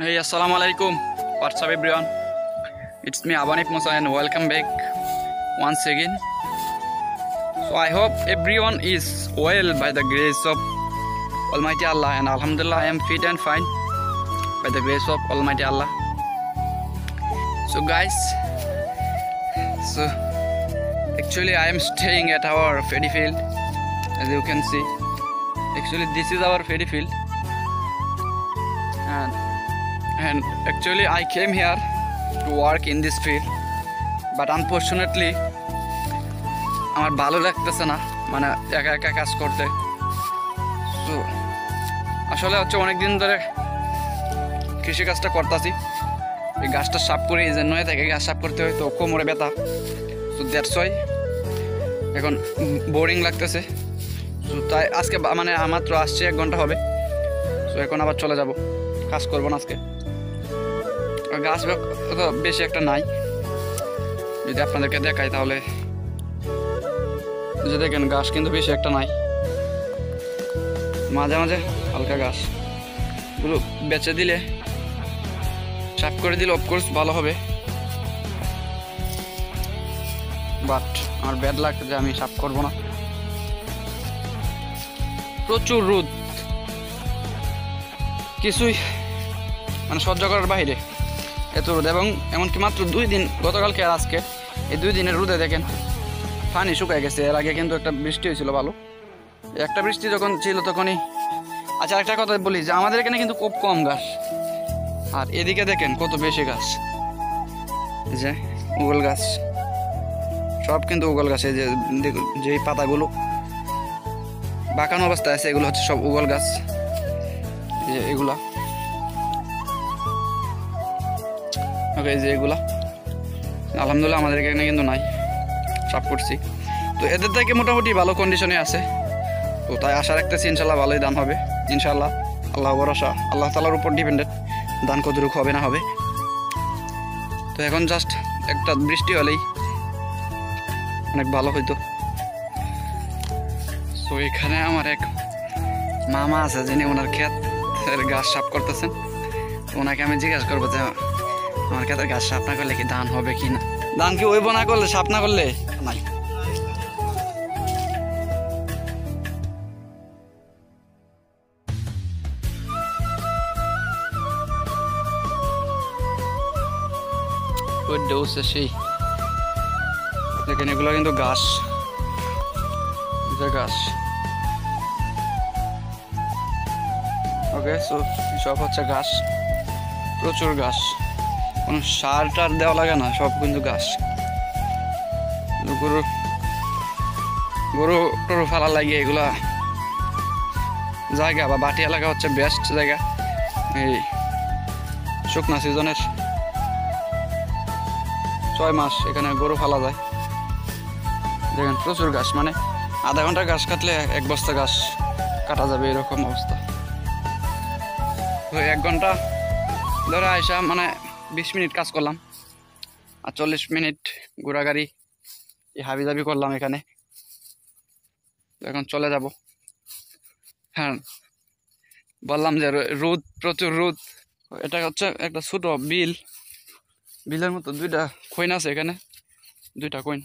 Hey, assalamu alaikum. What's up, everyone? It's me, Abanik Musa, and welcome back once again. So, I hope everyone is well by the grace of Almighty Allah, and Alhamdulillah, I am fit and fine by the grace of Almighty Allah. So, guys, actually, I am staying at our paddy field, as you can see. Actually, this is our paddy field. And actually I came here to work in this field, but unfortunately আমার ভালো লাগতেছে না, মানে একা একা কাজ করতে। So আসলে হচ্ছে অনেকদিন ধরে কৃষি কাজটা করতেছি, এই গাছটা সাফ করে এই জন্য থেকে গাছ সাফ করতে হয়, তো কোমরে ব্যথা। সো দ্যাটস ওয়াই এখন বোরিং লাগতেছে। সো তাই আজকে মানে মাত্র আসছে 1 ঘন্টা হবে। সো এখন আবার চলে যাব, কাজ করবো না আজকে। গাছ তো বেশি একটা নাই, যদি আপনাদেরকে দেখাই তাহলে যে দেখেন গাছ কিন্তু বেশি একটা নাই, মাঝে মাঝে হালকা গাছগুলো বেচে দিলে সাফ করে দিলে অফকোর্স ভালো হবে, বাট আমার ব্যাড লাগছে যে আমি সাফ করবো না। প্রচুর রোদ, কিছুই মানে সহ্য করার বাইরে এত রোদ, এবং এমনকি মাত্র 2 দিন, গতকালকে আর আজকে, এই 2 দিনের রোদে দেখেন পানি শুকায় গেছে। এর আগে কিন্তু একটা বৃষ্টি হয়েছিল ভালো, একটা বৃষ্টি যখন ছিল তখনই। আচ্ছা, একটা কথা বলি যে আমাদের এখানে কিন্তু খুব কম গাছ, আর এদিকে দেখেন কত বেশি গাছ। এই যে উগল গাছ, সব কিন্তু উগল গাছ। এই যে যেই পাতাগুলো বাঁকানো অবস্থায় আছে এগুলো হচ্ছে সব উগল গাছ। এই যে এগুলা, ওকে, যে এগুলা আলহামদুলিল্লাহ আমাদের এখানে কিন্তু নাই, সাফ করছি। তো এদের থেকে মোটামুটি ভালো কন্ডিশনে আছে, তো তাই আশা রাখতেছি ইনশাল্লাহ ভালোই দান হবে ইনশাল্লাহ। আল্লাহ ভরসা, আল্লাহ তাআলার উপর ডিপেন্ডেন্ট দান কতটুকু হবে না হবে। তো এখন জাস্ট একটা বৃষ্টি হলেই অনেক ভালো হইতো। তো এখানে আমার এক মামা আছে, যিনি ওনার ক্ষেতের গাছ সাফ করতেছেন। ওনাকে আমি জিজ্ঞাসা করবো যে আমার ক্ষেতের গাছ সাফ না করলে কি ধান হবে কি না, ধান কি হইব না করলে, সাফ না করলে নাই। সেই দেখেন এগুলো কিন্তু গাছ, গাছ। ওকে, সো সব হচ্ছে গাছ, প্রচুর গাছ, কোনো সার টার দেওয়া লাগে না, সব কিন্তু গাছ। গরু টরু ফেলা লাগে এগুলা জায়গা, বা বাটি এলাকা হচ্ছে বেস্ট জায়গা এই শুকনা সিজনের 6 মাস এখানে গরু ফেলা যায়। দেখেন প্রচুর গাছ, মানে আধা ঘন্টা গাছ কাটলে 1 বস্তা গাছ কাটা যাবে, এরকম অবস্থা। তো 1 ঘন্টা ধরে আইসা মানে 20 মিনিট কাজ করলাম, আর 40 মিনিট ঘোরাঘুরি হাবিজাবি করলাম এখানে। এখন চলে যাব। হ্যাঁ, বললাম যে রোদ, প্রচুর রোদ। এটা হচ্ছে একটা ছোট বিলের মতো, 2টা কইন আছে এখানে, 2টা কইন।